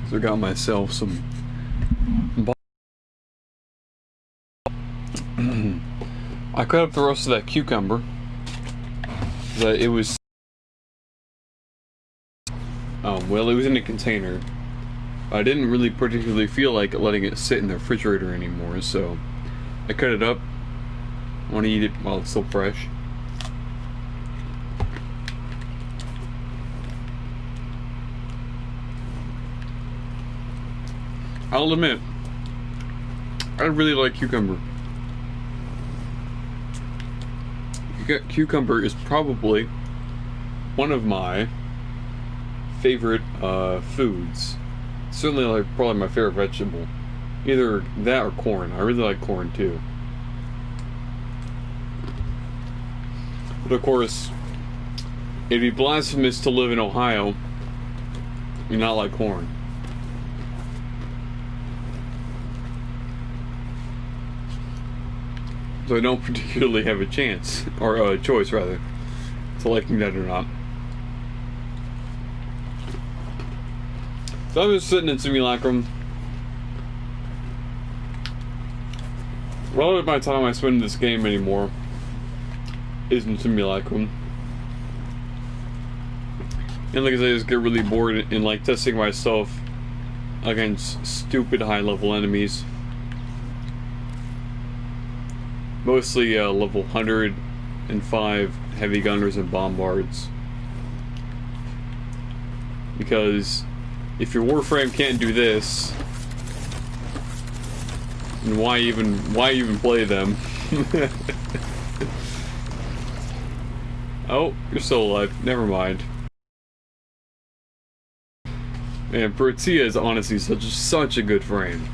So I got myself some. I cut up the rest of that cucumber. It was. Well, it was in a container. I didn't really particularly feel like letting it sit in the refrigerator anymore, so I cut it up. I want to eat it while it's still fresh. I'll admit, I really like cucumber. Cucumber is probably one of my favorite foods. Certainly, like probably my favorite vegetable. Either that or corn. I really like corn too. But of course, it'd be blasphemous to live in Ohio and not like corn. So I don't particularly have a chance, or a choice rather, to liking that or not. So I was sitting in Simulacrum. A lot of my time I spend in this game anymore is in Simulacrum. And like I said, I just get really bored in like testing myself against stupid high level enemies. Mostly level 105 heavy gunners and bombards. Because if your Warframe can't do this, then why even play them? Oh, you're still alive. Never mind. Man, Protea is honestly such a good frame.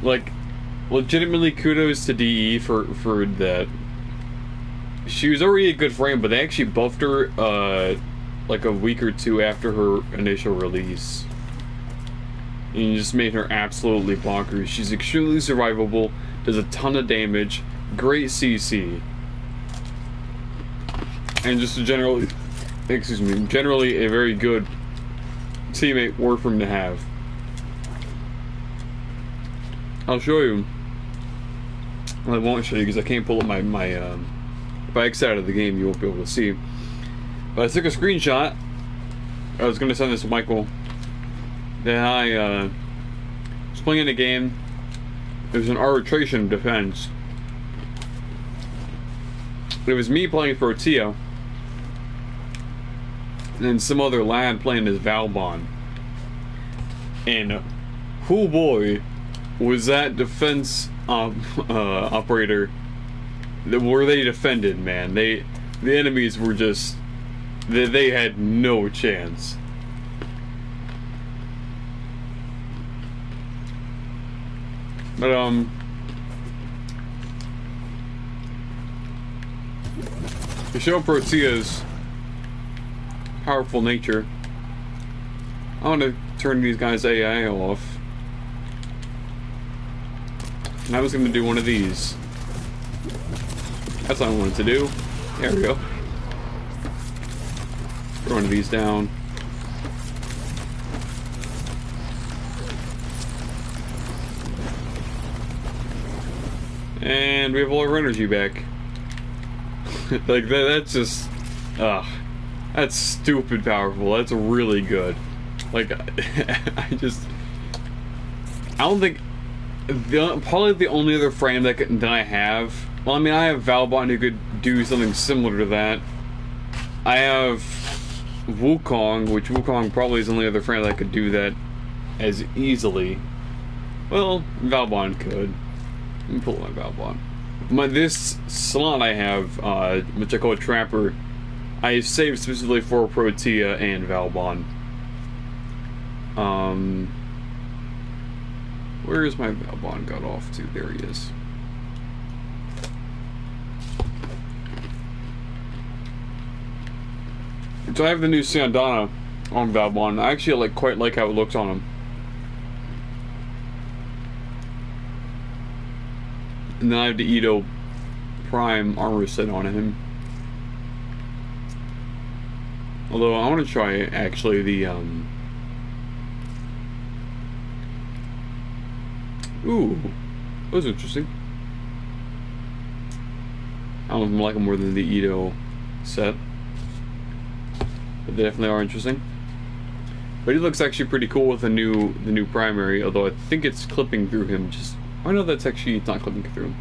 Like, legitimately kudos to DE for that. She was already a good frame, but they actually buffed her like a week or two after her initial release. And just made her absolutely bonkers. She's extremely survivable, does a ton of damage, great CC. And just generally a very good teammate Warframe to have. I'll show you. Well, I won't show you because I can't pull up my if I exit out of the game, you won't be able to see. But I took a screenshot. I was gonna send this to Michael. Then I was playing in a game. It was an arbitration defense. It was me playing for Protea, and then some other lad playing as Valbon. And oh boy, was that defense operator, were they defended, man. The enemies were just, they had no chance. But to show Protea's powerful nature, I want to turn these guys' AI off. And I was going to do one of these. That's what I wanted to do. There we go. Throw one of these down. And we have all our energy back. Like, that's just... that's stupid powerful. That's really good. Like, I don't think... probably the only other frame that I have... Well, I mean, I have Valbon who could do something similar to that. I have Wukong, which Wukong probably is the only other frame that could do that as easily. Well, Valbon could. Let me pull my Valbon. This slot I have, which I call a Trapper, I saved specifically for Protea and Valbon. Where is my Valbon got off to? There he is. So I have the new Sandana on Valbon. I actually quite like how it looks on him. And then I have the Edo Prime armor set on him. Although I want to try actually the Ooh, that was interesting. I don't know if I like them more than the Ito set, but they definitely are interesting. But he looks actually pretty cool with the new primary, although I think it's clipping through him. Just I know that's actually not clipping through him.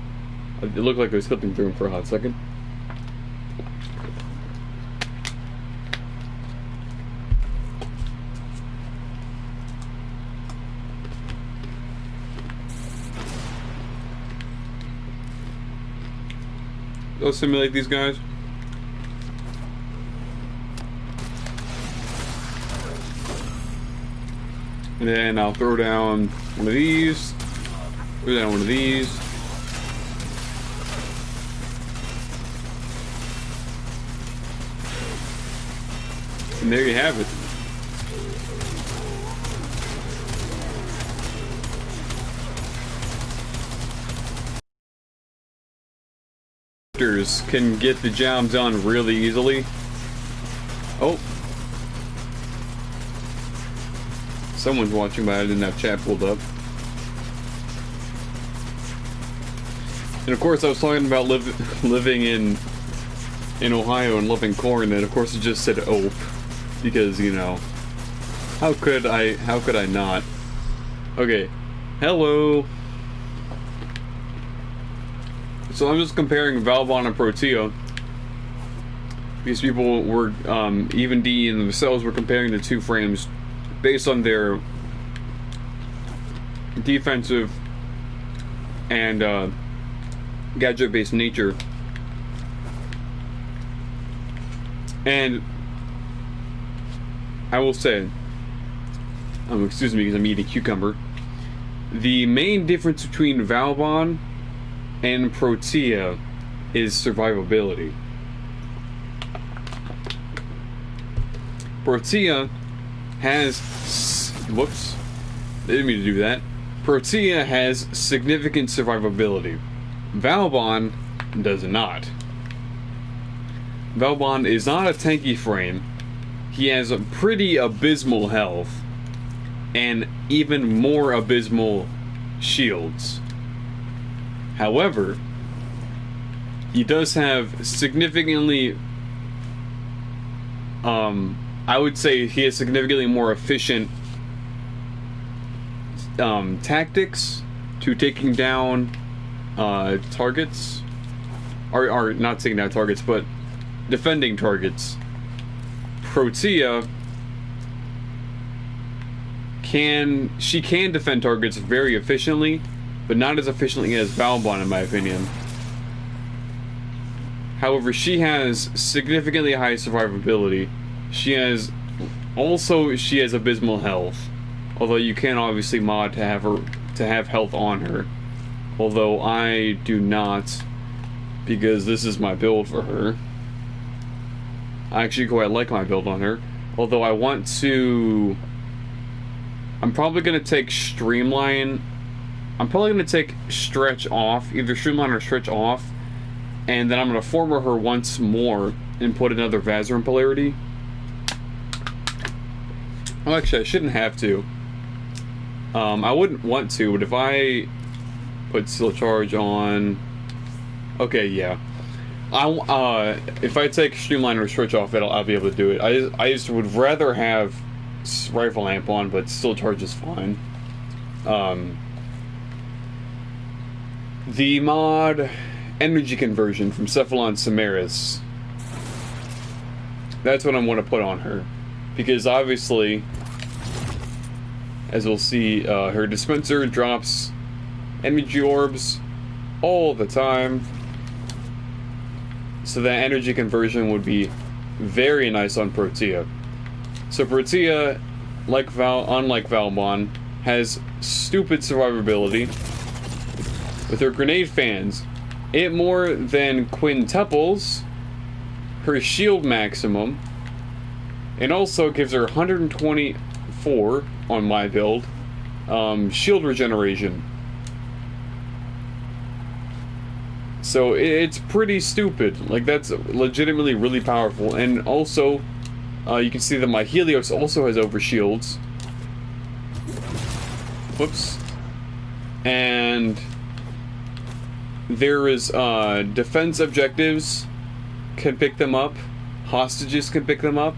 It looked like it was clipping through him for a hot second. Go simulate these guys. And then I'll throw down one of these. Throw down one of these. And there you have it. Can get the job done really easily. Oh. Someone's watching, but I didn't have chat pulled up. And of course I was talking about living in Ohio and loving corn, and of course it just said "ope" because, you know, how could I not? Okay. Hello. So I'm just comparing Valbon and Protea. These people were, even D and themselves were comparing the two frames based on their defensive and gadget-based nature. And I will say, excuse me because I'm eating cucumber, the main difference between Valbon and Protea is survivability. Protea has... Whoops. Didn't mean to do that. Protea has significant survivability. Valbon does not. Valbon is not a tanky frame. He has a pretty abysmal health and even more abysmal shields. However, he does have significantly, I would say he has significantly more efficient tactics to taking down targets, or not taking down targets, but defending targets. Protea can defend targets very efficiently, but not as efficiently as Valbon, in my opinion. However, she has significantly high survivability. She has abysmal health, although you can obviously mod to have health on her. Although I do not, because this is my build for her. I actually quite like my build on her. Although I want to... I'm probably going to take Streamline. I'm probably going to take Stretch off. Either Streamline or Stretch off. And then I'm going to Former her once more and put another Vazarin Polarity. Well, actually, I shouldn't have to. I wouldn't want to, but if I put Steel Charge on... Okay, yeah. If I take Streamline or Stretch off, I'll be able to do it. I just would rather have Rifle Amp on, but Steel Charge is fine. The mod Energy Conversion from Cephalon Samaris. That's what I want to put on her. Because obviously, as we'll see, her dispenser drops energy orbs all the time. So that energy conversion would be very nice on Protea. So Protea, unlike Valbon, has stupid survivability. With her grenade fans, it more than quintuples her shield maximum, and also gives her 124 on my build shield regeneration. So it's pretty stupid. Like, that's legitimately really powerful. And also, you can see that my Helios also has overshields. Whoops. and there is defense objectives can pick them up, hostages can pick them up,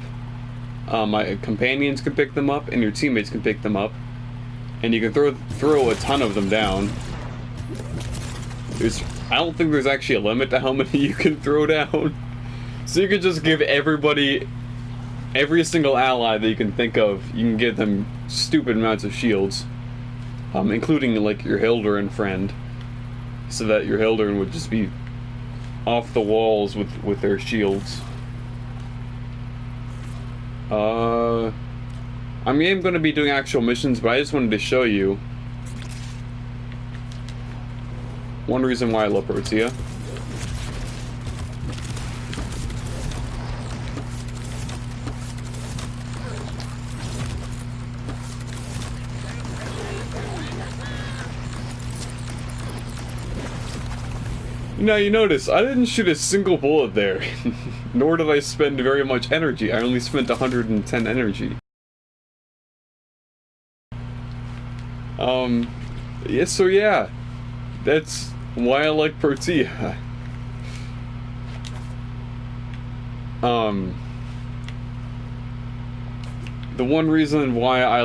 my companions can pick them up, and your teammates can pick them up, and you can throw a ton of them down. I don't think there's actually a limit to how many you can throw down. So you could just give everybody, every single ally that you can think of, you can give them stupid amounts of shields. Including, like, your Hildurin friend. So that your Hildurin would just be off the walls with their shields. I mean, I'm going to be doing actual missions, but I just wanted to show you one reason why I love Protea. Now you notice, I didn't shoot a single bullet there, nor did I spend very much energy. I only spent 110 energy. Yeah, so yeah, that's why I like Protea. The one reason why I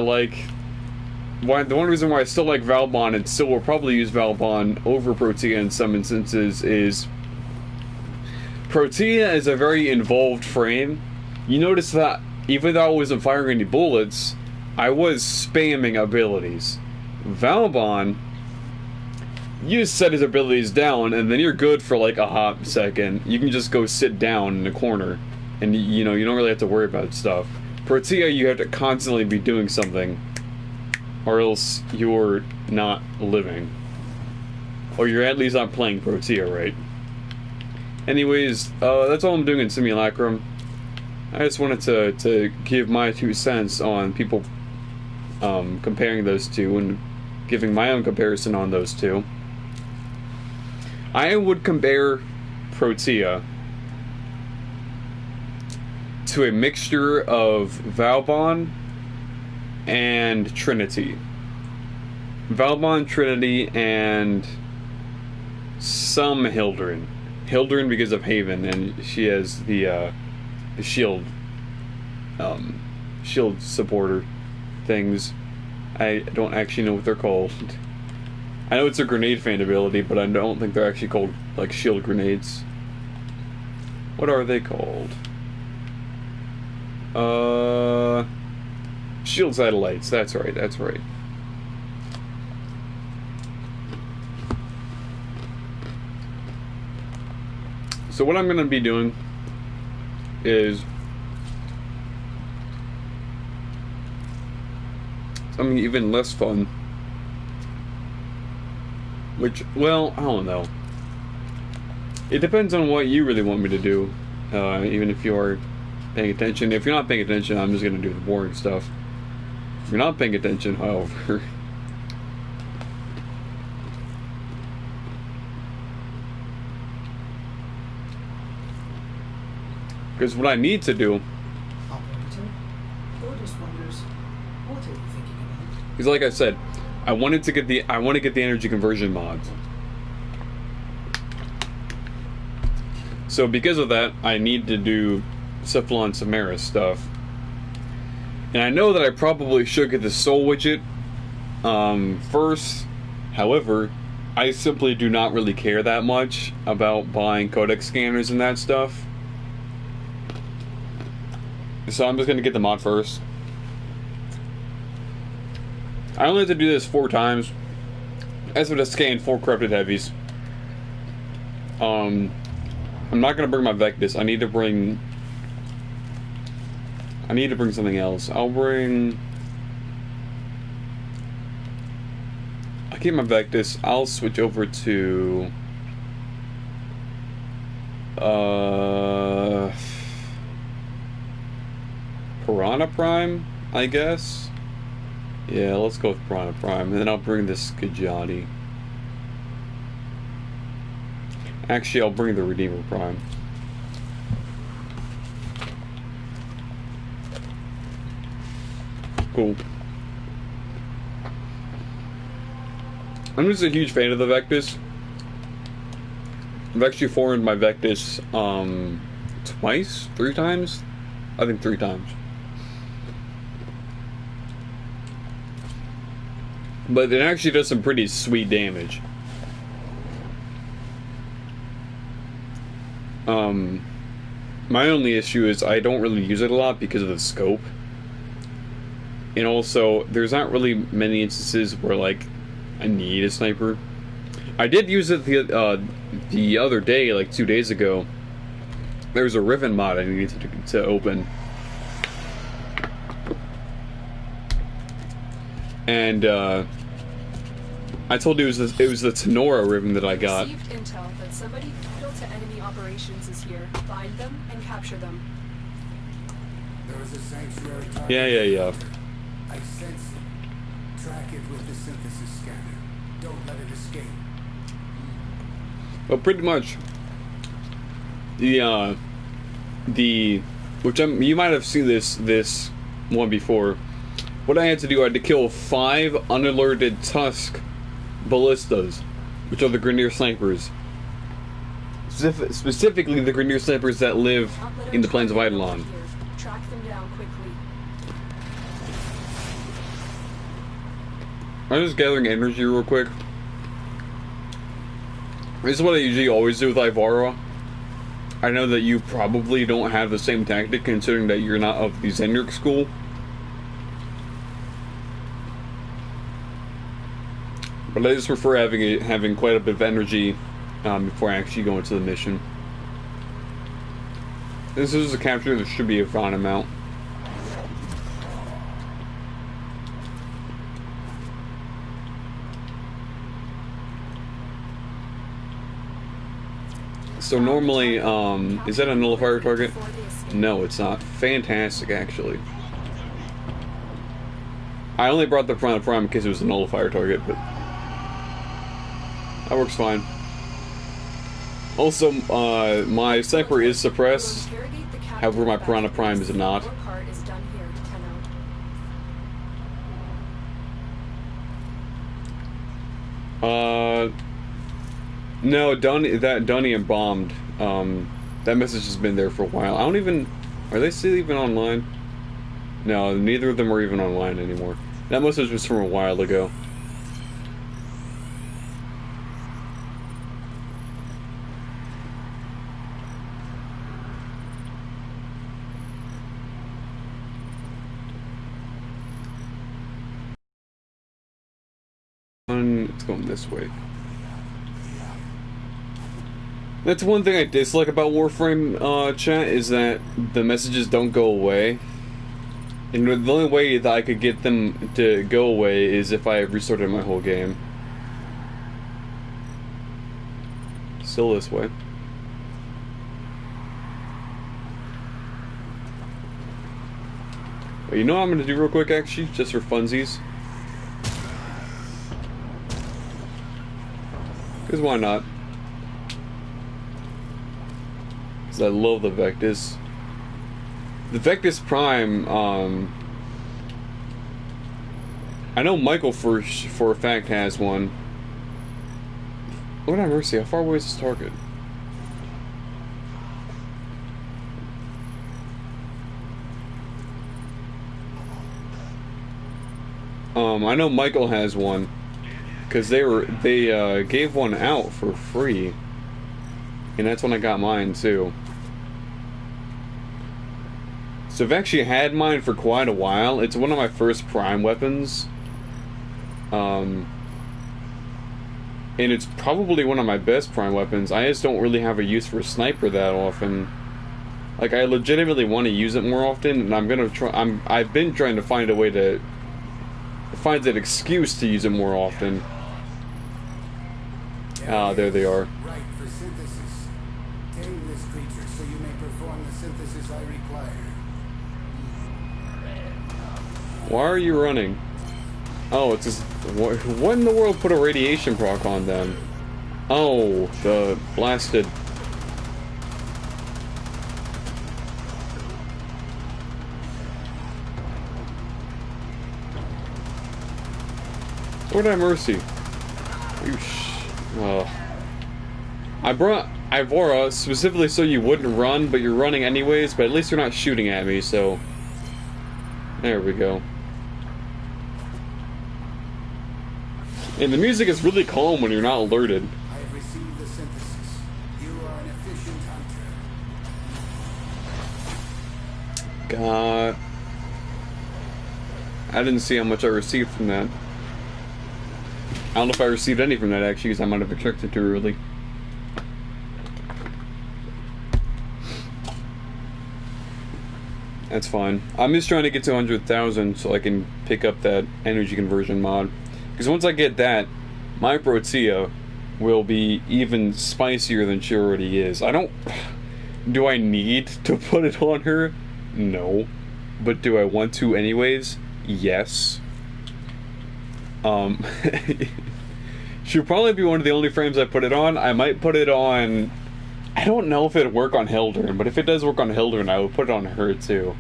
still like Valbon and still will probably use Valbon over Protea in some instances is Protea is a very involved frame. You notice that even though I wasn't firing any bullets, I was spamming abilities. Valbon, you set his abilities down and then you're good for like a hot second. You can just go sit down in a corner and you know, you don't really have to worry about stuff. Protea, you have to constantly be doing something, or else you're not living. Or you're at least not playing Protea, right? Anyways, that's all I'm doing in Simulacrum. I just wanted to give my 2 cents on people comparing those two and giving my own comparison on those two. I would compare Protea to a mixture of Valbon and Trinity. Valbon, Trinity, and some Hildurin. Hildurin because of Haven, and she has the shield shield supporter things. I don't actually know what they're called. I know it's a grenade fan ability, but I don't think they're actually called like shield grenades. What are they called? Shield satellites, that's right, that's right. So what I'm going to be doing is something even less fun. Which, well, I don't know. It depends on what you really want me to do, even if you're paying attention. If you're not paying attention, I'm just going to do the boring stuff. If you're not paying attention, however... Because what I need to do... Because like I said, I want to get the energy conversion mods. So because of that, I need to do Syphilis and Samara stuff. And I know that I probably should get the soul widget first. However, I simply do not really care that much about buying codex scanners and that stuff. So I'm just going to get the mod first. I only have to do this 4 times. That's what I scan 4 corrupted heavies. I'm not going to bring my Vectis. I need to bring something else. I'll keep my Vectis. I'll switch over to Piranha Prime, I guess. Yeah, let's go with Piranha Prime, and then I'll bring this Skidjati. Actually, I'll bring the Redeemer Prime. Cool. I'm just a huge fan of the Vectis. I've actually formed my Vectis twice, 3 times? I think 3 times. But it actually does some pretty sweet damage. My only issue is I don't really use it a lot because of the scope. And also, there's not really many instances where, like, I need a sniper. I did use it the other day, like 2 days ago. There was a Riven mod I needed to open. And, I told you it was the Tenora Riven that I got. Received intel that somebody vital to enemy operations is here. Find them and capture them. There is a sanctuary target. Yeah. I sense it. Track it with the synthesis scanner. Don't let it escape. Well, pretty much. You might have seen this one before. What I had to do, I had to kill 5 unalerted Tusk ballistas, which are the Grineer snipers. Specifically, the Grineer snipers that live in the plains of Eidolon. Track them down quickly. I'm just gathering energy real quick. This is what I usually always do with Ivara. I know that you probably don't have the same tactic, considering that you're not of the Zenrik school. But I just prefer having quite a bit of energy before I actually go into the mission. This is a capture. There should be a fine amount. So normally, is that a nullifier target? No, it's not. Fantastic, actually. I only brought the Prime because it was a nullifier target, but that works fine. Also, my sniper is suppressed. However, my Piranha Prime is not. No, Dunny and bombed. That message has been there for a while. I don't even... Are they still even online? No, neither of them are even online anymore. That message was from a while ago. It's going this way. That's one thing I dislike about Warframe chat, is that the messages don't go away. And the only way that I could get them to go away is if I restarted my whole game. Still this way. Well, you know what I'm gonna do real quick, actually, just for funsies? Because why not? Because I love the Vectis. The Vectis Prime, I know Michael for a fact has one. Lord have mercy, how far away is this target? I know Michael has one. Because they gave one out for free. And that's when I got mine too. So I've actually had mine for quite a while. It's one of my first Prime weapons. And it's probably one of my best Prime weapons. I just don't really have a use for a sniper that often. Like, I legitimately want to use it more often, and I'm gonna try. I've been trying to find a way to find an excuse to use it more often. Ah, there they are. Right, for synthesis. Tame this creature so you may perform the synthesis I require. Why are you running? Oh, it's just... What in the world put a radiation proc on them? Oh, the blasted... Lord have mercy. I brought Ivora specifically so you wouldn't run, but you're running anyways, but at least you're not shooting at me, so... There we go. And the music is really calm when you're not alerted. I have received the synthesis. You are an efficient hunter. God. I didn't see how much I received from that. I don't know if I received any from that, actually, because I might have extracted too early. That's fine. I'm just trying to get to 100,000 so I can pick up that energy conversion mod. Because once I get that, my Protea will be even spicier than she already is. I don't... Do I need to put it on her? No. But do I want to anyways? Yes. She'll probably be one of the only frames I put it on. I might put it on... I don't know if it'd work on Hildern, but if it does work on Hildern, I would put it on her too.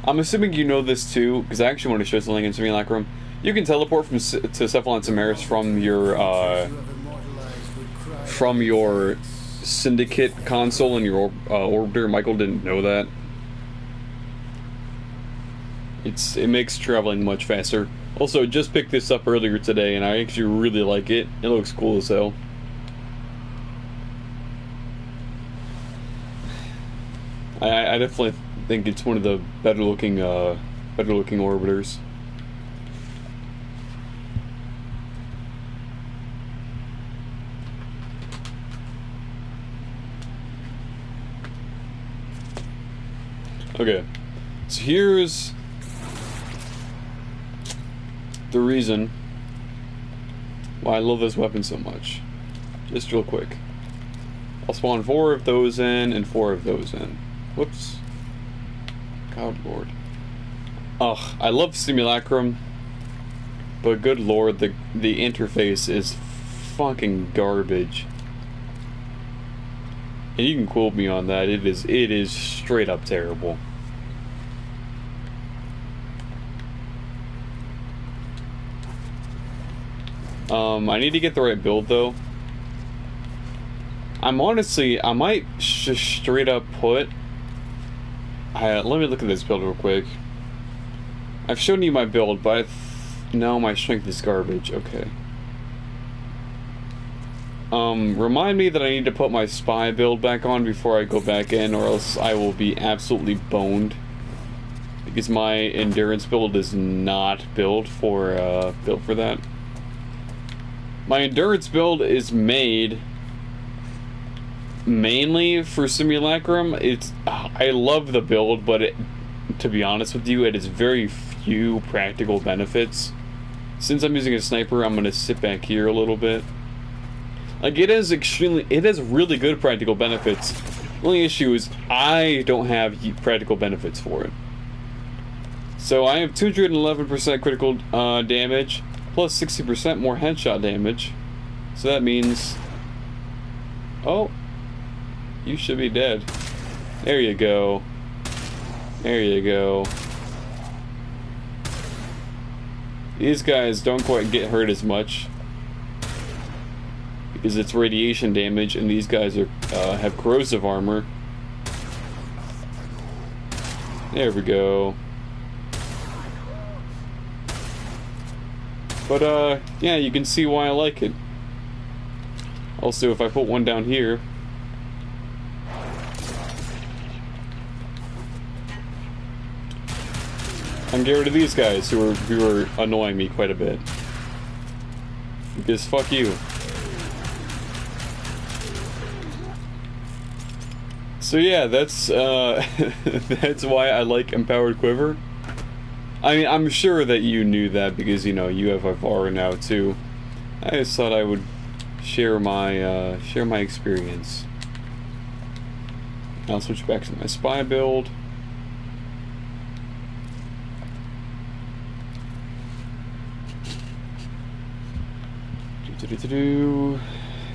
I'm assuming you know this too, because I actually want to show something in Simulacrum. You can teleport to Cephalon Samaris from your Syndicate console in your orbiter. Michael didn't know that. It makes traveling much faster. Also, just picked this up earlier today, and I actually really like it. It looks cool as hell. I definitely think it's one of the better looking orbiters. Okay, so here's the reason why I love this weapon so much. Just real quick. I'll spawn 4 of those in and 4 of those in. Whoops. God lord. Ugh, I love Simulacrum, but good lord, the interface is fucking garbage. And you can quote me on that, it is straight up terrible. I need to get the right build though. I might just straight up put... let me look at this build real quick. I've shown you my build, but no, my strength is garbage. Okay. Remind me that I need to put my spy build back on before I go back in, or else I will be absolutely boned. Because my endurance build is not built for that. My endurance build is made mainly for Simulacrum. I love the build, but to be honest with you, it has very few practical benefits. Since I'm using a sniper, I'm gonna sit back here a little bit. Like, it has really good practical benefits. The only issue is I don't have practical benefits for it. So I have 211% critical damage, plus 60% more headshot damage. So that means... Oh, you should be dead. There you go. There you go. These guys don't quite get hurt as much because it's radiation damage, and these guys are have corrosive armor. There we go. But yeah, you can see why I like it. Also, if I put one down here, I can get rid of these guys who are annoying me quite a bit. Because fuck you. So yeah, that's that's why I like Empowered Quiver. I mean, I'm sure that you knew that because, you know, you have Ivara now too. I just thought I would share my experience. I'll switch back to my spy build.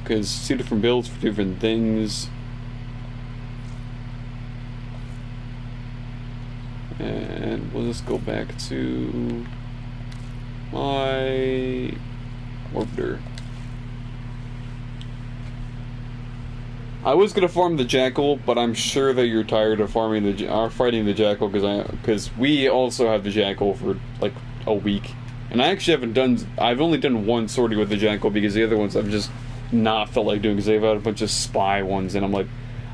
Because 2 different builds for different things. And we'll just go back to my orbiter. I was gonna farm the jackal, but I'm sure that you're tired of fighting the jackal because we also have the jackal for like a week, and I actually haven't done. I've only done one sortie with the jackal because the other ones I've just not felt like doing because they've had a bunch of spy ones, and I'm like,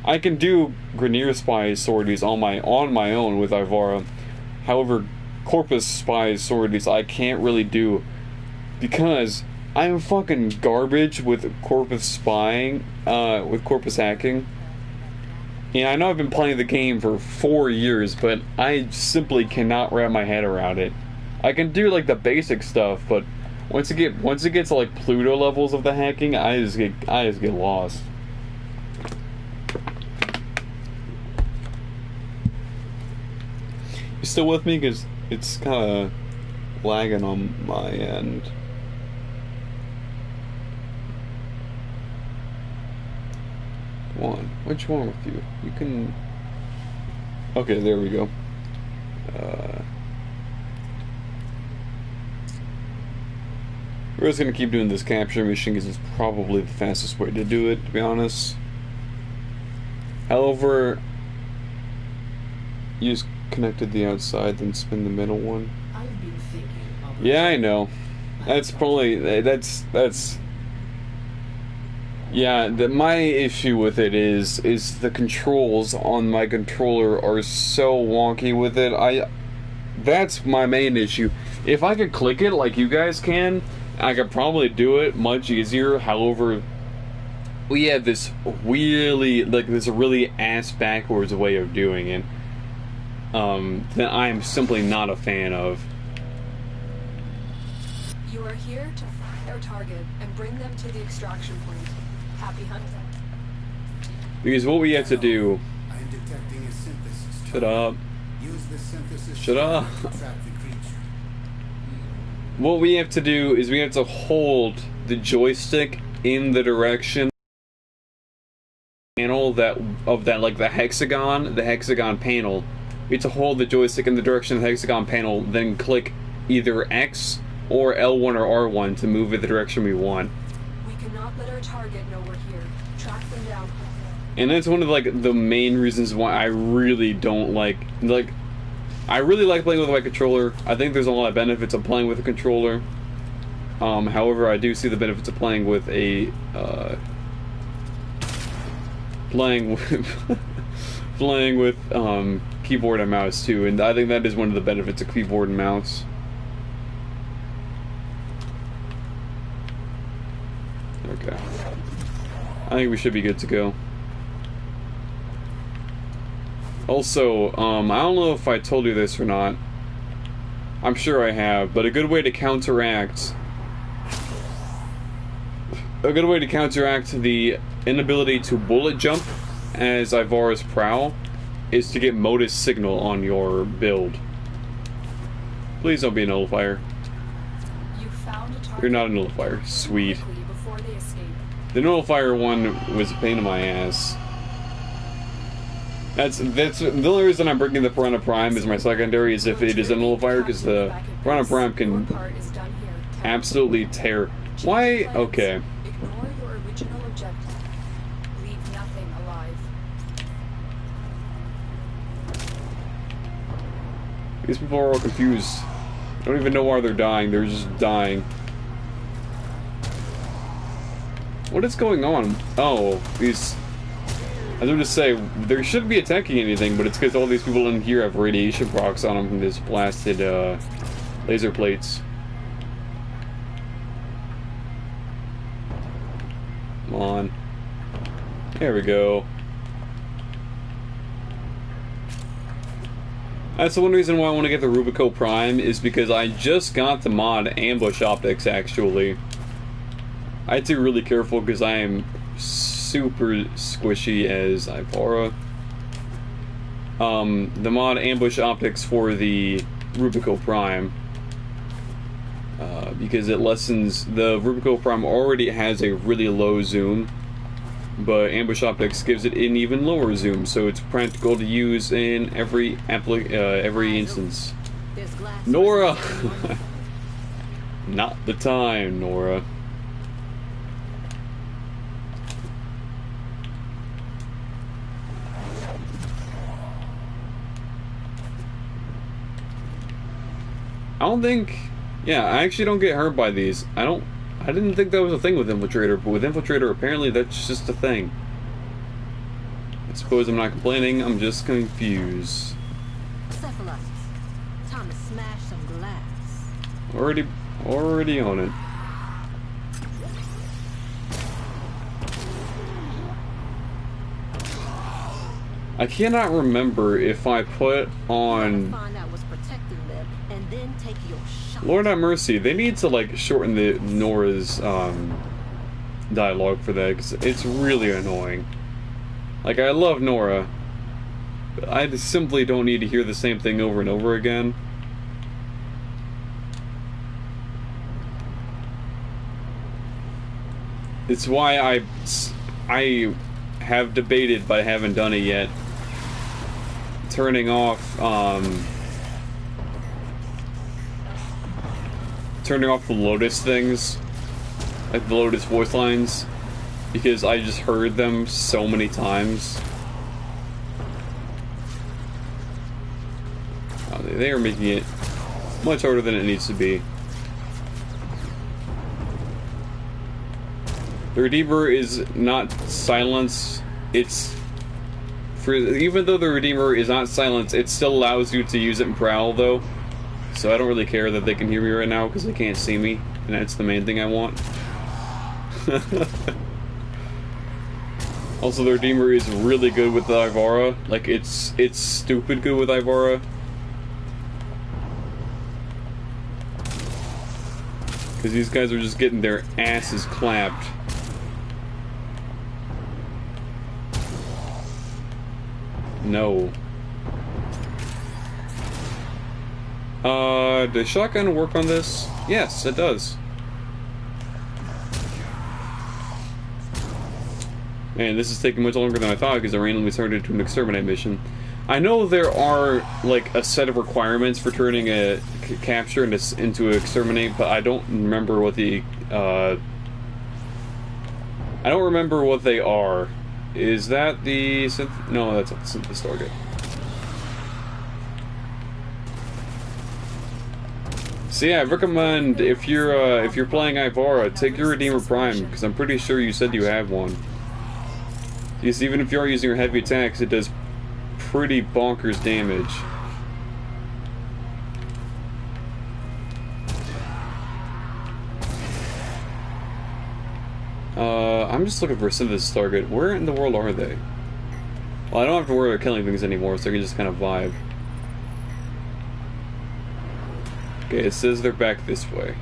I can do Grineer spy sorties on my own with Ivara. However, Corpus spy sorties I can't really do because I'm fucking garbage with Corpus spying, with Corpus hacking. And I know I've been playing the game for 4 years, but I simply cannot wrap my head around it. I can do like the basic stuff, but once it gets to like Pluto levels of the hacking, I just get lost. You still with me? Because it's kind of lagging on my end. Come on, what's wrong with you? You can... Okay, there we go. We're just gonna keep doing this capture mission because it's probably the fastest way to do it, to be honest. However, you just connected the outside, then spin the middle one. I've been thinking of Yeah, I know. That's probably that's. Yeah, my issue with it is the controls on my controller are so wonky with it. That's my main issue. If I could click it like you guys can, I could probably do it much easier. However, we have this really ass backwards way of doing it. That I am simply not a fan of. You are here to find their target and bring them to the extraction point. Happy hunting. Because what we have to do... I am detecting a synthesis. Shut up. Use the synthesis Shut up. to trap the creature. What we have to do is we have to hold the joystick in the direction panel the hexagon panel. We have to hold the joystick in the direction of the hexagon panel, then click either X or L1 or R1 to move in the direction we want. We cannot let our target know we're here. Track them down. And that's one of the main reasons why I really don't I really like playing with my controller. I think there's a lot of benefits of playing with a controller. However, I do see the benefits of playing with a playing with keyboard and mouse too, and I think that is one of the benefits of keyboard and mouse. Okay. I think we should be good to go. Also, I don't know if I told you this or not. I'm sure I have, but a good way to counteract the inability to bullet jump as Ivara's Prowl is to get Modus Signal on your build. Please don't be a nullifier. You found a target. You're not a nullifier. Sweet. Quickly before they escape. The nullifier one was a pain in my ass. That's the only reason I'm bringing the Piranha Prime as my secondary is if it is a nullifier, because the Piranha Prime Your can part is done here. absolutely tear. Why? Okay. Ignore your original objective. Leave nothing alive. These people are all confused. I don't even know why they're dying. They're just dying. What is going on? Oh, these... I was going to say, they shouldn't be attacking anything, but it's because all these people in here have radiation procs on them from this blasted laser plates. Come on. There we go. That's the one reason why I want to get the Rubico Prime, is because I just got the mod Ambush Optics, actually. I had to be really careful because I am super squishy as Ivara. The mod Ambush Optics for the Rubico Prime. Because it lessens... The Rubico Prime already has a really low zoom, but Ambush Optics gives it an even lower zoom, so it's practical to use in every instance. There's glass. Nora! Not the time, Nora. I don't think... Yeah, I actually don't get hurt by these. I didn't think that was a thing with Infiltrator, but with Infiltrator, apparently that's just a thing. I suppose I'm not complaining, I'm just confused. Cephalus. Time to smash some glass. Already on it. I cannot remember if I put on... Find out what's protecting them, and then take your shot. Lord have mercy, they need to like shorten the Nora's dialogue for that, because it's really annoying. Like, I love Nora, but I just simply don't need to hear the same thing over and over again. It's why I have debated, but I haven't done it yet, turning off the Lotus things, like the Lotus voice lines, because I just heard them so many times. Oh, they are making it much harder than it needs to be. The Redeemer is not silence. It's even though the Redeemer is not silence, it still allows you to use it in Prowl though. So I don't really care that they can hear me right now because they can't see me, and that's the main thing I want. Also, the Redeemer is really good with the Ivara. Like, it's stupid good with Ivara. Because these guys are just getting their asses clapped. No. Does shotgun work on this? Yes, it does. Man, this is taking much longer than I thought because I randomly turned it into an exterminate mission. I know there are, like, a set of requirements for turning a capture into exterminate, but I don't remember what the, I don't remember what they are. Is that the no, that's not the synthesis target. So yeah, I recommend if you're playing Ivara, take your Redeemer Prime, because I'm pretty sure you said you have one. Because even if you are using your heavy attacks, it does pretty bonkers damage. I'm just looking for a synthesis target. Where in the world are they? Well, I don't have to worry about killing things anymore, so I can just kind of vibe. Okay, it says they're back this way.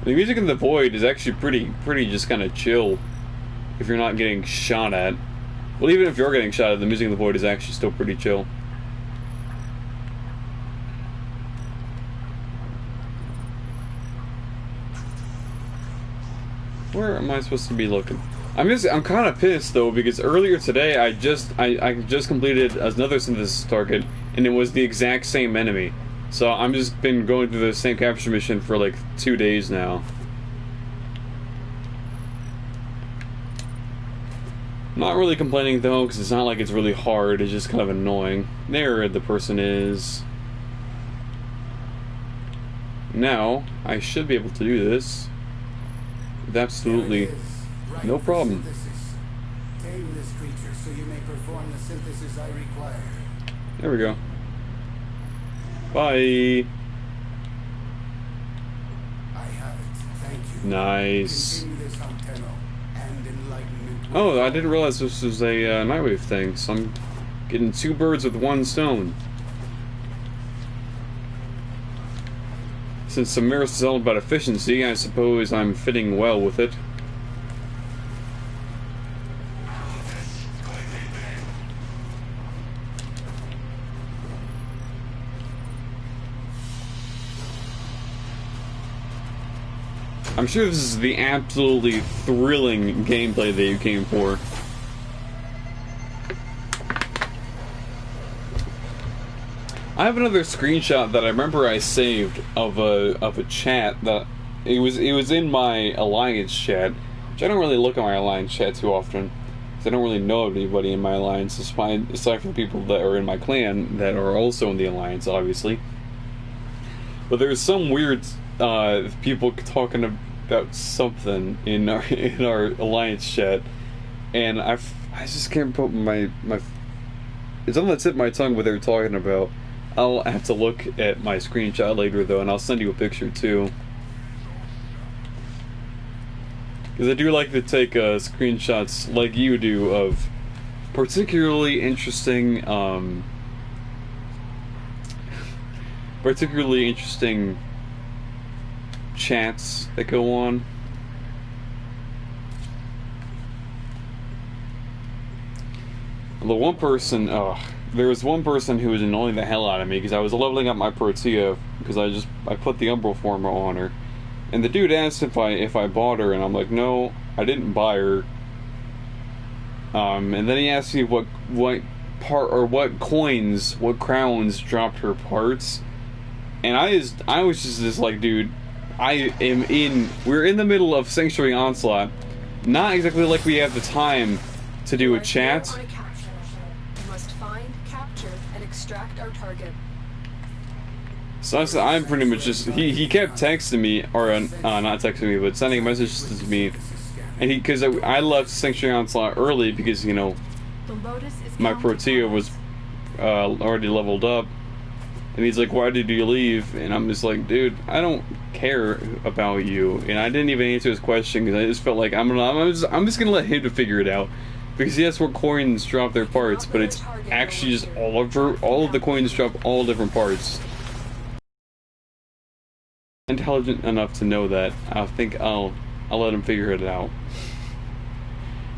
The music in the void is actually pretty just kind of chill if you're not getting shot at. Well, even if you're getting shot at, the music in the void is actually still pretty chill. Where am I supposed to be looking? I'm kind of pissed though, because earlier today I just completed another synthesis target and it was the exact same enemy. So I'm just been going through the same capture mission for like 2 days now. Not really complaining though, because it's not like it's really hard, it's just kind of annoying. There the person is. Now, I should be able to do this with absolutely no problem. Tame this creature so you may perform the synthesis I require. There we go. Bye. I have it. Thank you. Nice. Continue this on Tenno, and enlightenment. Oh, I didn't realize this was a Nightwave thing, so I'm getting 2 birds with 1 stone. Since Samaris is all about efficiency, I suppose I'm fitting well with it. I'm sure this is the absolutely thrilling gameplay that you came for. I have another screenshot that I remember I saved of a chat that it was in my alliance chat, which I don't really look at my alliance chat too often because I don't really know anybody in my alliance aside from the people that are in my clan that are also in the alliance, obviously. But there's some weird people talking about something in our alliance chat, and I just can't put my it's on the tip of my tongue what they're talking about. I'll have to look at my screenshot later though, and I'll send you a picture too. Because I do like to take screenshots like you do of particularly interesting chats that go on. The one person, there was one person who was annoying the hell out of me because I was leveling up my Protea because I put the Umbral Forma on her, and the dude asked if I bought her, and I'm like, no, I didn't buy her. And then he asked me what crowns dropped her parts, and I was just like, dude, we're in the middle of Sanctuary Onslaught, not exactly like we have the time to do a chat. You must find, capture, and extract our target. So I'm pretty much just he kept texting me, or not texting me, but sending messages to me, and because I left Sanctuary Onslaught early because my Protea was already leveled up, and he's like, why did you leave? And I'm just like, dude, I don't care about you, and I didn't even answer his question because I just felt like I'm just gonna let him to figure it out. Because yes, where coins drop their parts, but it's actually just all of the coins drop all different parts. Intelligent enough to know that. I think I'll let him figure it out.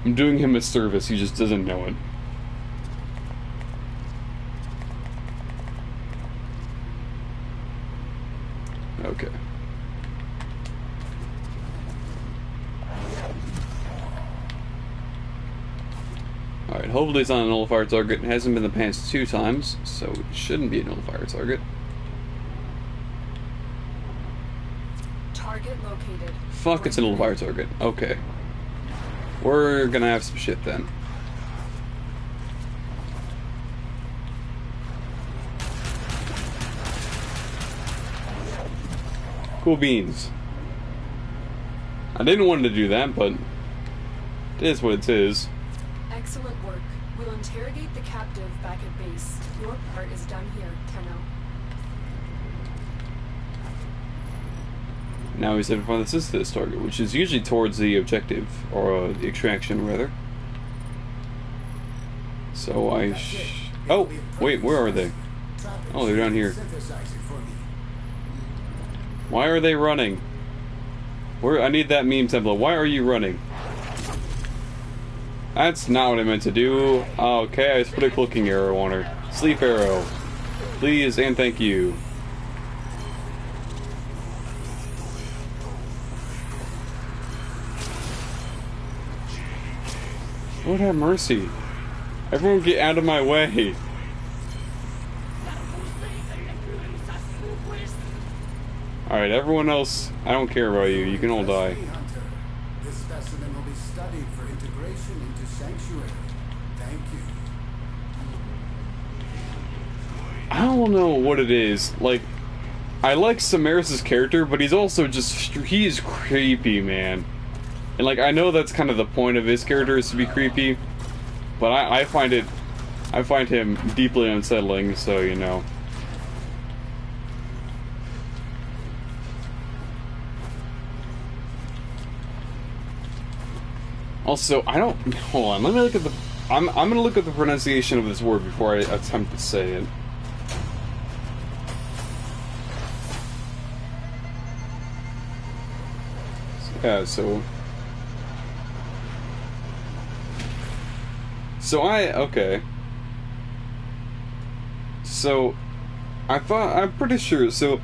I'm doing him a service, he just doesn't know it. Okay. Alright, hopefully it's not a nullifier target. It hasn't been the past 2 times, so it shouldn't be a nullifier target. Target located. Fuck, it's a nullifier target. Okay. We're gonna have some shit then. Cool beans. I didn't want to do that, but it is what it is. Excellent work. We'll interrogate the captive back at base. Your part is done here, Tenno. Now he's headed for the synthesis target, which is usually towards the objective, or the extraction, rather. So oh, wait, where are they? Oh, they're down here. Why are they running? I need that meme template. Why are you running? That's not what I meant to do. Okay, I just put a clicking arrow on her. Sleep arrow. Please and thank you. Lord have mercy. Everyone get out of my way. Alright, everyone else, I don't care about you. You can all die. This specimen will be studied for integration into Sanctuary. Thank you. I don't know what it is. Like, I like Samaris' character, but he's also just, he's creepy, man. And like, I know that's kind of the point of his character is to be creepy, but I find him deeply unsettling, so you know. Also, hold on, let me look at the, I'm gonna look at the pronunciation of this word before I attempt to say it. Yeah, okay. So, I'm pretty sure, so,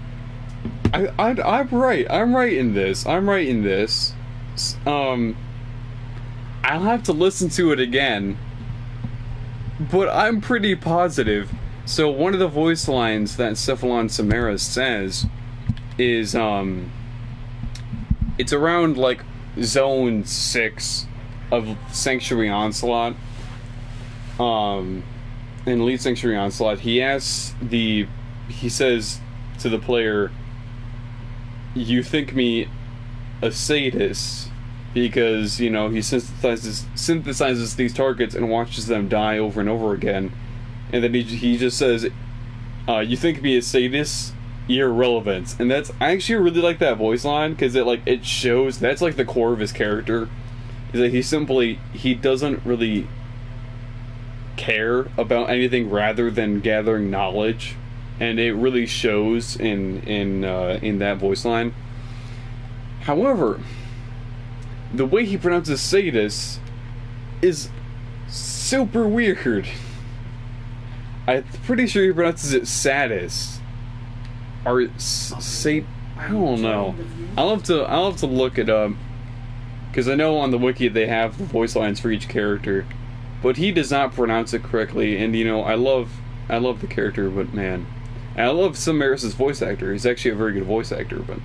I'm right in this. I'll have to listen to it again, but I'm pretty positive So one of the voice lines that Cephalon Samara says is, it's around, like, Zone 6 of Sanctuary Onslaught. In Elite Sanctuary Onslaught, he says to the player, "You think me a sadist," because, you know, he synthesizes these targets and watches them die over and over again. And then he just says, "You think me a sadist? You're irrelevant." And I actually really like that voice line, because it shows that's like the core of his character, is that he doesn't really care about anything rather than gathering knowledge, and it really shows in that voice line. However, the way he pronounces sadist is super weird. I'm pretty sure he pronounces it sadist. Or I don't know. I'll have to look it up, because I know on the wiki they have the voice lines for each character, but he does not pronounce it correctly. And, you know, I love the character, but man, and I love Samaris' voice actor. He's actually a very good voice actor, but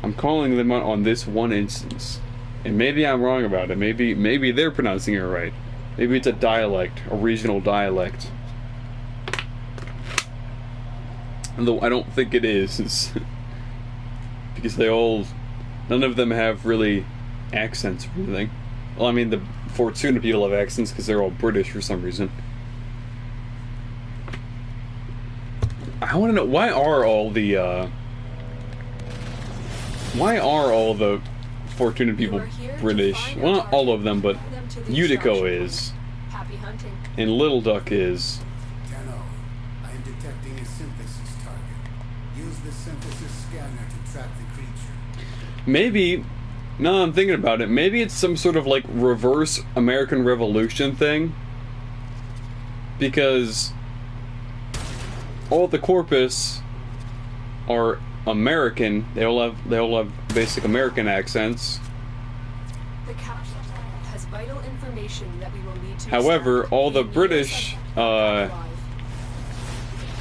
I'm calling them out on this one instance, and maybe I'm wrong about it. Maybe they're pronouncing it right. Maybe it's a dialect, a regional dialect. Though I don't think it is, because none of them have really accents or anything. Well, I mean, the Fortuna people have accents because they're all British for some reason. I want to know, why are all the Fortuna people British? Well, not all of them, but Utico is, Happy hunting. and Little Duck is. Tenno, I am detecting a synthesis target. Use the synthesis scanner to track the creature. Maybe, now I'm thinking about it, maybe it's some sort of like reverse American Revolution thing, because all the Corpus are American. They all have basic American accents. The capsule has vital information that we will need to. However, extract all the immediately British, alive.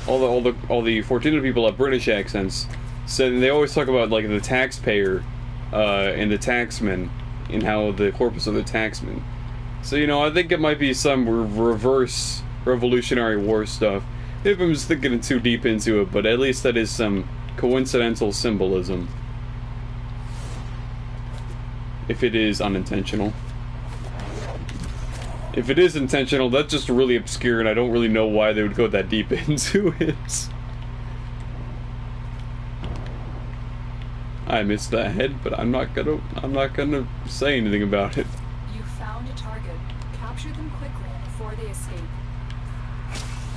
all the Fortuna people have British accents, so they always talk about like the taxpayer, and the taxman, and how the Corpus are the taxmen. So, you know, I think it might be some reverse Revolutionary War stuff. Maybe I'm just thinking too deep into it, but at least that is some coincidental symbolism. If it is unintentional. If it is intentional, that's just really obscure, and I don't really know why they would go that deep into it. I missed that head, but I'm not gonna say anything about it. You found a target. Capture them quickly before they escape.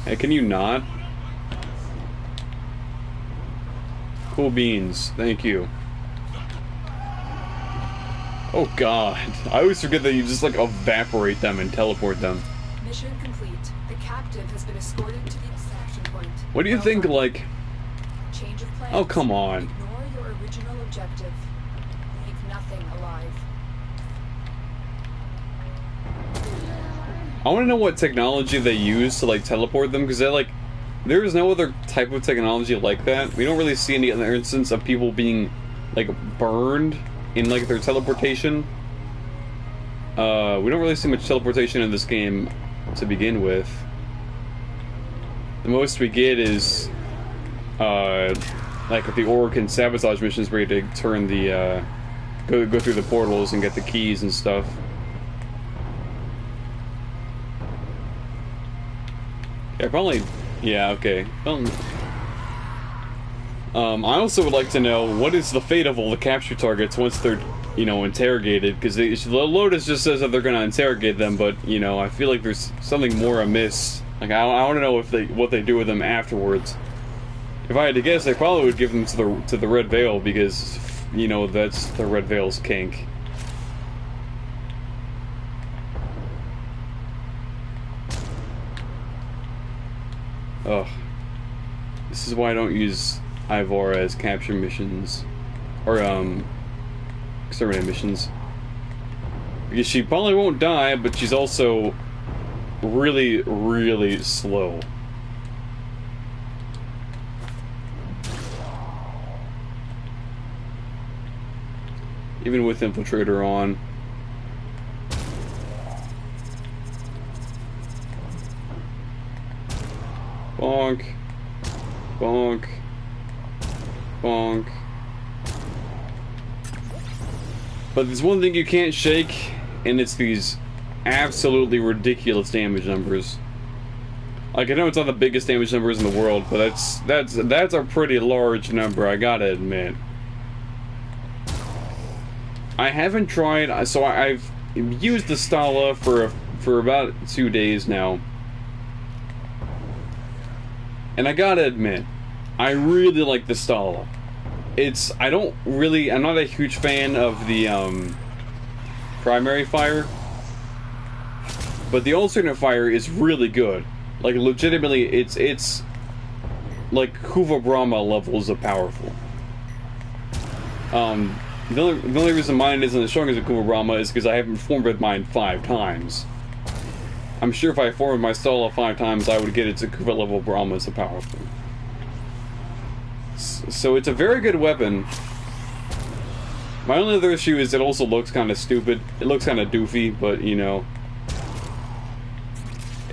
Hey, can you not? Cool beans, thank you. Oh god, I always forget that you just like evaporate them and teleport them. Mission complete. The captive has been escorted to the extraction point. What do you Well think, done. like... Change of plans. Oh, come on. Ignore your original objective. Leave nothing alive. I want to know what technology they use to like teleport them, because they're like, there is no other type of technology like that. We don't really see any other instance of people being like burned in like their teleportation. We don't really see much teleportation in this game to begin with. The most we get is like the Orokin sabotage missions where you to turn the go through the portals and get the keys and stuff. Yeah, probably. Yeah, okay. I also would like to know what is the fate of all the capture targets once they're, you know, interrogated, because Lotus just says that they're going to interrogate them, but, you know, I feel like there's something more amiss. Like, I want to know if what they do with them afterwards. If I had to guess, they probably would give them to the Red Veil, because, you know, that's the Red Veil's kink. Ugh. This is why I don't use Ivor as capture missions. Or, exterminate missions. Because she probably won't die, but she's also really, really slow. Even with Infiltrator on. Bonk. Bonk. Bonk. But there's one thing you can't shake, and it's these absolutely ridiculous damage numbers. Like, I know it's not the biggest damage numbers in the world, but that's a pretty large number, I gotta admit. I haven't tried, so I've used the Stala for about 2 days now. And I gotta admit, I really like the Stala. I'm not a huge fan of the primary fire, but the alternate fire is really good. Like, legitimately, it's like Kuva Brahma levels of powerful. The only reason mine isn't as strong as a Kuva Brahma is because I haven't formed with mine 5 times. I'm sure if I formed my Stala 5 times, I would get it to Kuva level Brahma so powerful. So it's a very good weapon. My only other issue is it also looks kind of stupid. It looks kind of doofy, but you know,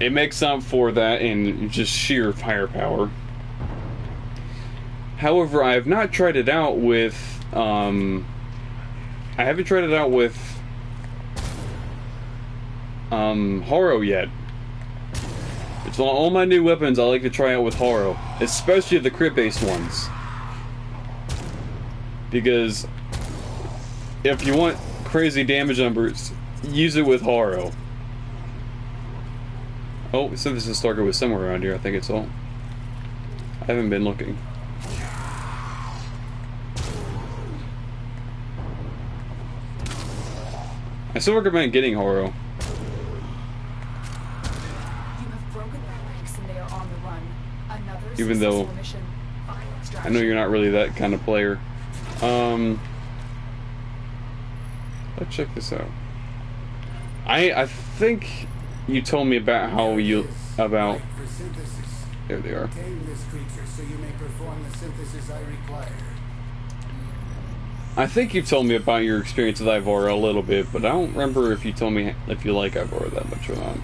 it makes up for that in just sheer firepower. However, I have not tried it out with I haven't tried it out with Haro yet. It's all my new weapons I like to try out with Haro, especially the crit-based ones. Because if you want crazy damage numbers, use it with Haro. Oh, Synthesis Target was somewhere around here, I think it's all. I haven't been looking. I still recommend getting Haro. You have broken their ranks and they are on the run. Another Even though successful mission. Final I extraction. know you're not really that kind of player. Let's check this out. I think you told me about how you about For synthesis. there they are. Tame this creature so you may perform the synthesis I require. I think you've told me about your experience with Ivora a little bit, but I don't remember if you told me if you like Ivora that much or not.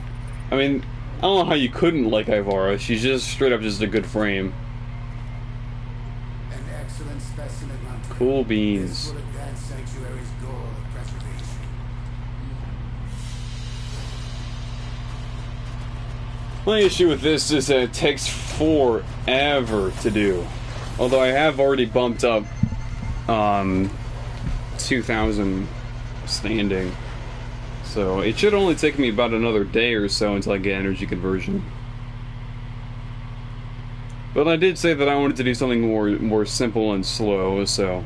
I mean, I don't know how you couldn't like Ivora. She's just straight up just a good frame. An excellent specimen, Hunter. Cool This beans. will advance Sanctuary's goal of preservation. My issue with this is that it takes forever to do. Although I have already bumped up 2,000 standing. So it should only take me about another day or so until I get energy conversion. But I did say that I wanted to do something more simple and slow, so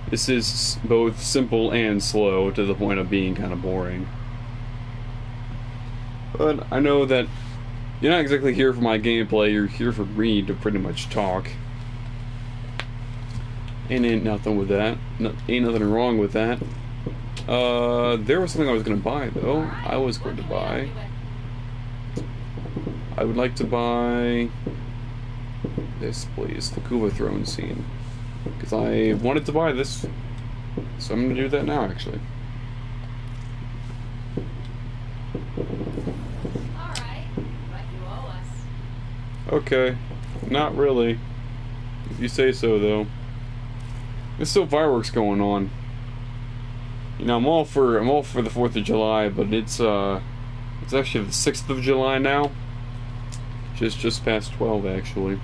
this is both simple and slow to the point of being kind of boring. But I know that you're not exactly here for my gameplay, you're here for me to pretty much talk. And ain't nothing with that. Ain't nothing wrong with that. There was something I was gonna buy though. I was going to buy. I would like to buy this, please, the Kuva throne scene, because I wanted to buy this, so I'm gonna do that now. Actually, Alright, but you owe us. okay, not really. If you say so, though. There's still fireworks going on. You know, I'm all for the 4th of July, but it's actually the 6th of July now. Just past 12 actually.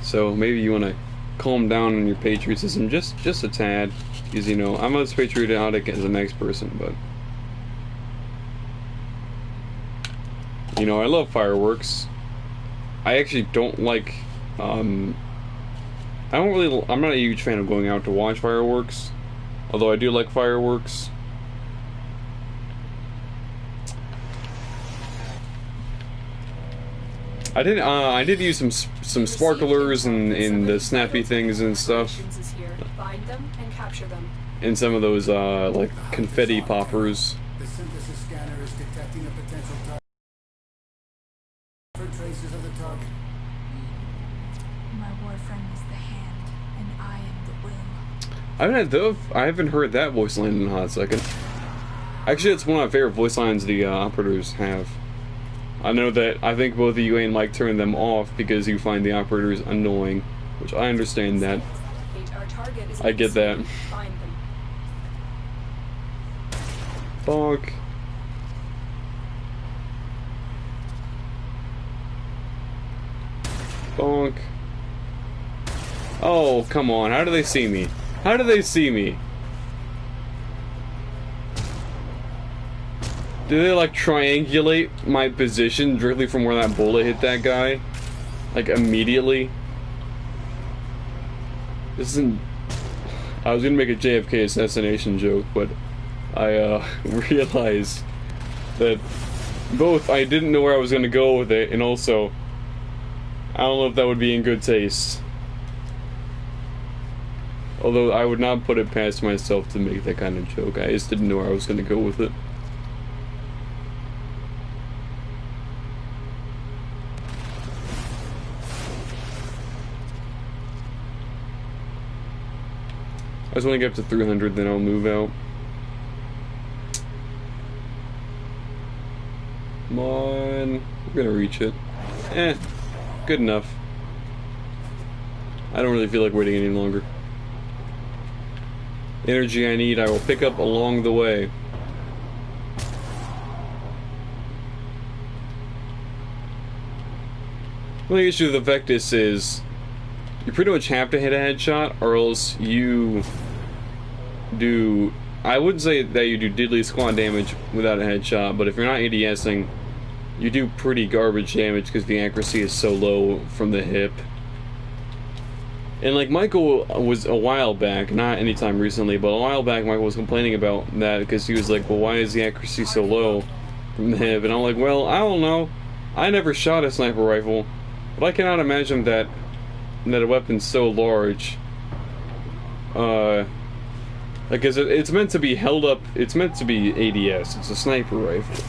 So maybe you want to calm down on your patriotism just a tad, because you know I'm as patriotic as the next person, but you know I love fireworks. I actually don't like. I'm not a huge fan of going out to watch fireworks, although I do like fireworks. I did use some sparklers and the snappy things and stuff, Operations is here. Find them and capture them. and some of those like confetti poppers. The synthesis scanner is detecting a potential target. For traces of the target. My warframe is the hand, and I am the will. I haven't heard that voice line in a hot second. Actually, it's one of my favorite voice lines the operators have. I know that I think both you and Mike turned them off because you find the operators annoying, which I understand that. Our target is I get that. Find them. Bonk. Bonk. Oh, come on. How do they see me? How do they see me? Do they like triangulate my position directly from where that bullet hit that guy? Like immediately? This isn't... I was gonna make a JFK assassination joke, but I realized that both I didn't know where I was gonna go with it, and also I don't know if that would be in good taste. Although I would not put it past myself to make that kind of joke. I just didn't know where I was gonna go with it. I just want to get up to 300, then I'll move out. Come on. We're gonna reach it. Good enough. I don't really feel like waiting any longer. The energy I need, I will pick up along the way. The only issue with the Vectis is you pretty much have to hit a headshot, or else you do... I wouldn't say that you do diddly squad damage without a headshot, but if you're not ADSing, you do pretty garbage damage because the accuracy is so low from the hip. And like Michael was a while back, not anytime recently, but a while back Michael was complaining about that because he was like, well, why is the accuracy so low from the hip? And I'm like, well, I don't know. I never shot a sniper rifle, but I cannot imagine that a weapon's so large, like, it's meant to be held up, it's meant to be ADS, it's a sniper rifle.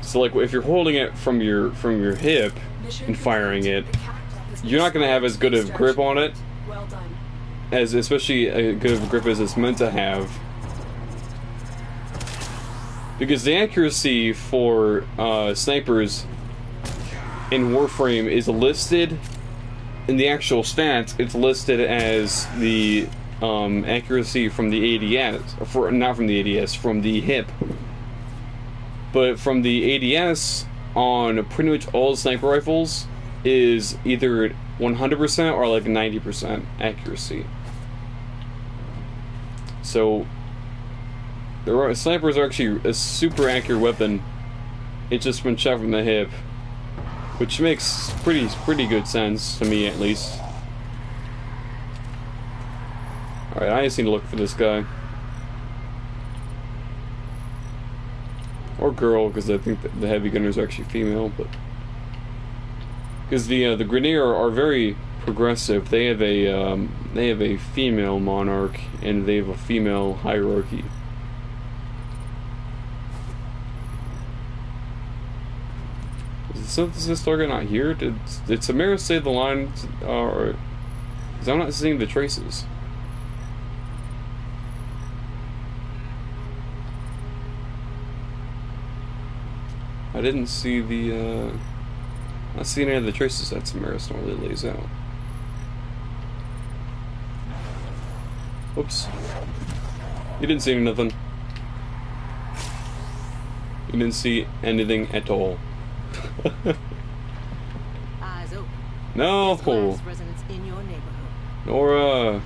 So like, if you're holding it from your hip and firing it, you're not going to have as good of grip on it, Well done. as especially a good of a grip as it's meant to have. Because the accuracy for snipers in Warframe is listed in the actual stats. It's listed as the accuracy from the ADS, not from the ADS, from the hip. But from the ADS on pretty much all sniper rifles is either 100% or like 90% accuracy. So snipers are actually a super accurate weapon. It's just been shot from the hip, which makes pretty good sense to me, at least. Alright, I just need to look for this guy. Or girl, because I think that the heavy gunners are actually female, but... Because the Grineer are very progressive. They have a female monarch, and they have a female hierarchy. Is the synthesis target not here? Did Samara say the line, or... Because I'm not seeing the traces. I didn't see the, not seeing any of the traces that Samaris normally lays out. Oops. You didn't see nothing. You didn't see anything at all. Eyes open. No! Glass residents in your neighborhood. Nora!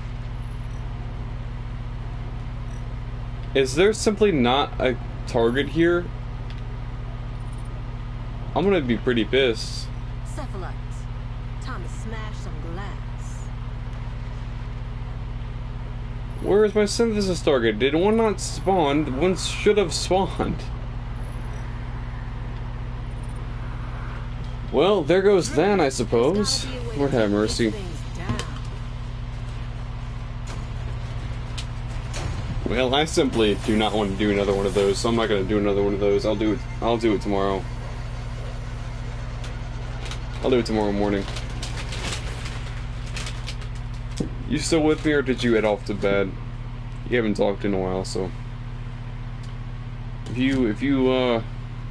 Is there simply not a target here? I'm gonna be pretty pissed. Cephalites. Time to smash some glass. Where is my synthesis target? Did one not spawn? One should have spawned. Well, there goes that, I There's suppose. gotta be a way Lord to have keep mercy. things down. Well, I simply do not want to do another one of those, so I'm not going to do another one of those. I'll do it tomorrow. I'll do it tomorrow morning. You still with me, or did you head off to bed? You haven't talked in a while, so if you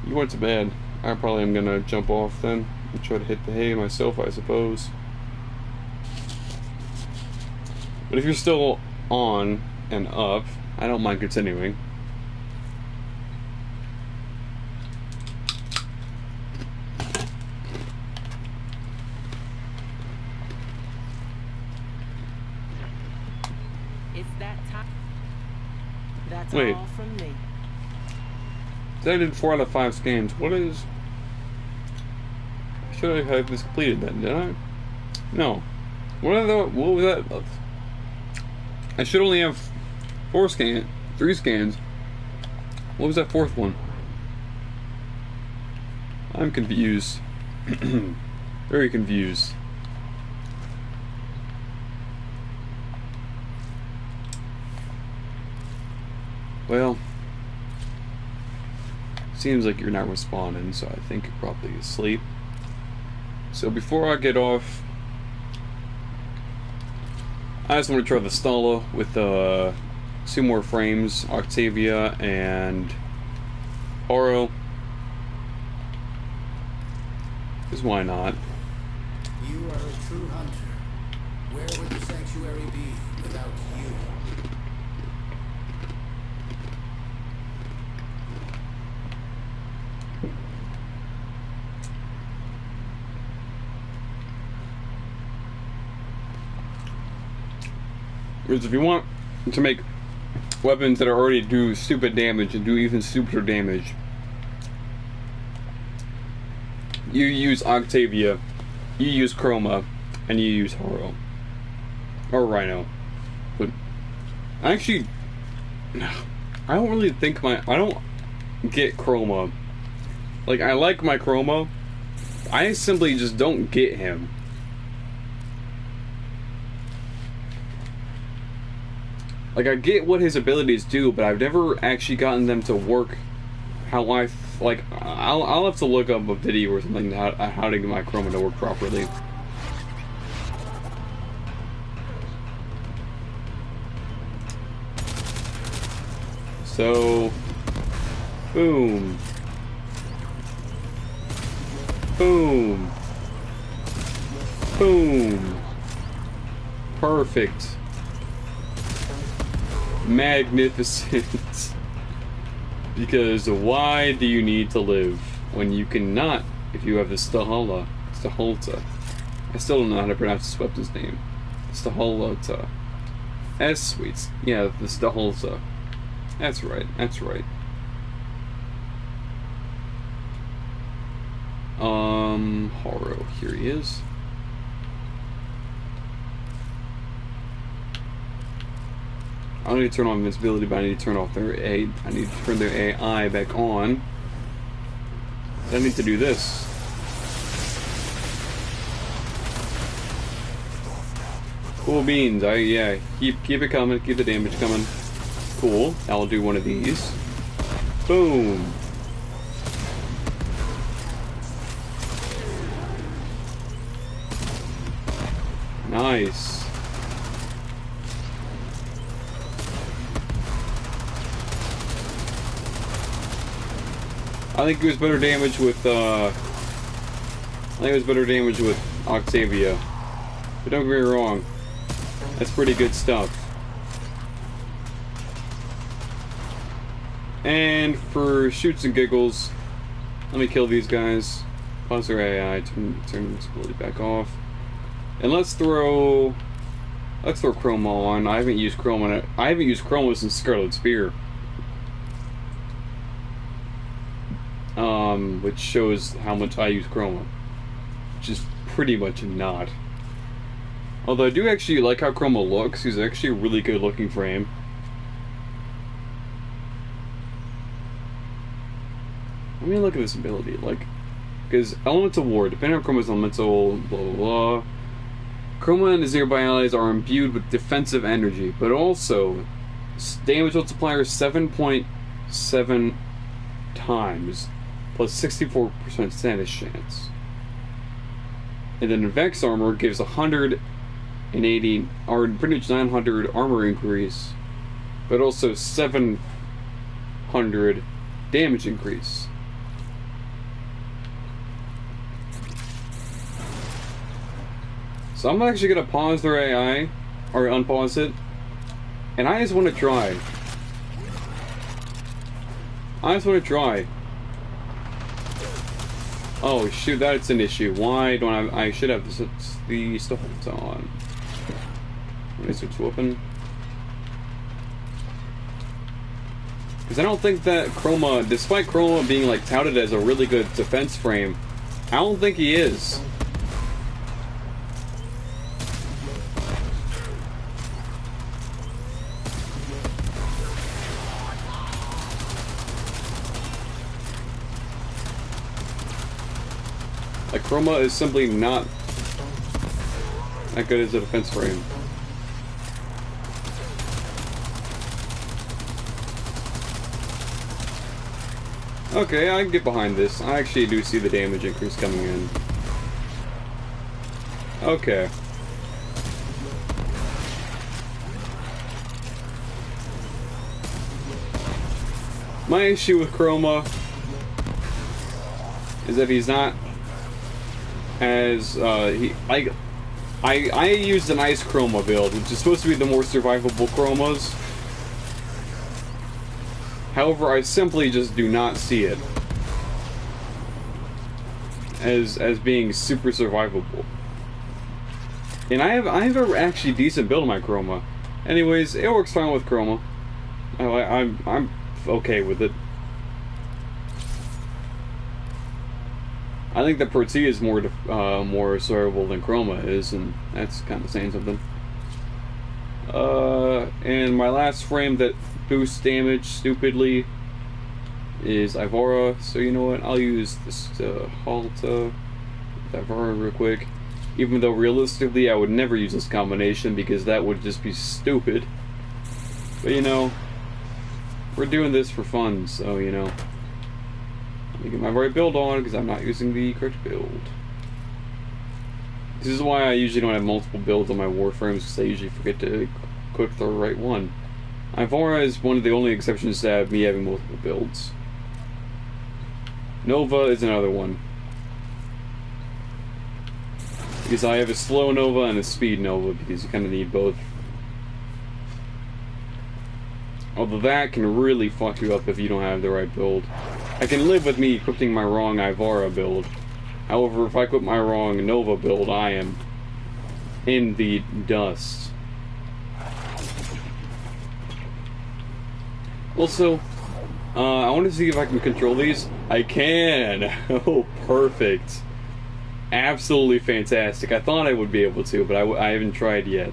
went to bed, I probably am gonna jump off then and try to hit the hay myself, I suppose. But if you're still on and up, I don't mind continuing. It's that time. That's Wait. all from me. I did 4 out of 5 scans. What is... Should I have this completed then, did I? No. What was that? I should only have 3 scans. What was that 4th one? I'm confused. Very confused. Well, seems like you're not responding, so I think you're probably asleep. So before I get off, I just want to try the Stala with 2 more frames, Octavia and Oro. Because why not? You are a true hunter. Where would the sanctuary be without you? Because if you want to make weapons that already do stupid damage and do even stupider damage, you use Octavia, you use Chroma, and you use Horo. Or Rhino. But actually, I don't really think I don't get Chroma. Like, I like my Chroma, I simply just don't get him. Like, I get what his abilities do, but I've never actually gotten them to work how like, I'll have to look up a video or something how to get my Chroma to work properly. So, boom. Boom. Boom. Perfect. Magnificent. Because why do you need to live when you cannot if you have the Stahalta? I still don't know how to pronounce this weapon's name. Stahalta. Sweet. Yeah, the Stahalta. That's right, that's right. Horo, here he is. I don't need to turn on invincibility, but I need to turn off their A. I need to turn their AI back on. I need to do this. Cool beans. Yeah. Keep it coming. Keep the damage coming. Cool. I'll do one of these. Boom. Nice. I think it was better damage with Octavia. But don't get me wrong. That's pretty good stuff. And for shoots and giggles, let me kill these guys. Pause their AI, turn invincibility back off. And let's throw Chroma on. I haven't used Chroma since Scarlet Spear. Which shows how much I use Chroma. Which is pretty much not. Although I do actually like how Chroma looks. He's actually a really good looking frame. Let me look at this ability. Like, Because Elemental Ward, depending on Chroma's elemental, blah blah blah. Chroma and his nearby allies are imbued with defensive energy, but also damage multiplier 7.7 times, plus 64% status chance. And then Vex armor gives 180, or pretty much 900 armor increase, but also 700 damage increase. So I'm actually gonna pause their AI, or unpause it, and I just want to try. Oh shoot, that's an issue. Why don't I should have the stuff on. Let me switch weapon. Because I don't think that Chroma, despite Chroma being like touted as a really good defense frame, I don't think he is. Like, Chroma is simply not that good as a defense frame. Okay, I can get behind this. I actually do see the damage increase coming in. Okay. My issue with Chroma is that he's not as I used an ice Chroma build, which is supposed to be the more survivable Chromas. However, I simply just do not see it as being super survivable. And I have a actually decent build of my Chroma. Anyways, it works fine with Chroma. I'm okay with it. I think that Protea is more survivable than Chroma is, and that's kind of saying something. And my last frame that boosts damage stupidly is Ivora, so you know what, I'll use this Halta with Ivora real quick, even though realistically I would never use this combination because that would just be stupid. But you know, we're doing this for fun, so you know, let me get my right build on because I'm not using the correct build. This is why I usually don't have multiple builds on my Warframes, because I usually forget to click the right one. Ivora is one of the only exceptions to have me having multiple builds. Nova is another one. Because I have a slow Nova and a speed Nova, because you kind of need both. Although that can really fuck you up if you don't have the right build. I can live with me equipping my wrong Ivora build. However, if I equip my wrong Nova build, I am in the dust. Also, I want to see if I can control these. I can! Oh, perfect. Absolutely fantastic. I thought I would be able to, but I haven't tried yet.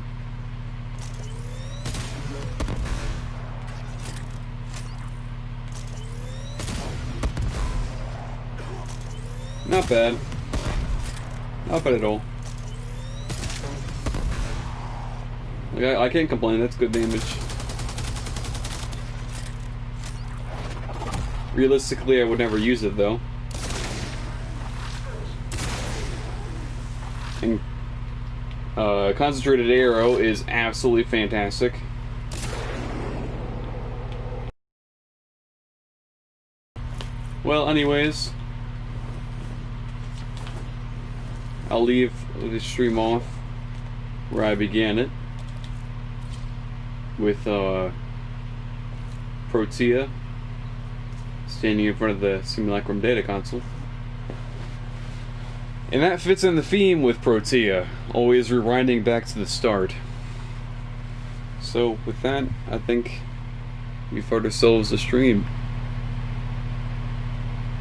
Not bad. Not bad at all. Like, I can't complain, that's good damage. Realistically, I would never use it, though. And Concentrated Arrow is absolutely fantastic. Well, anyways, I'll leave this stream off where I began it, with Protea standing in front of the Simulacrum data console. And that fits in the theme with Protea, always rewinding back to the start. So with that, I think we've heard ourselves a stream.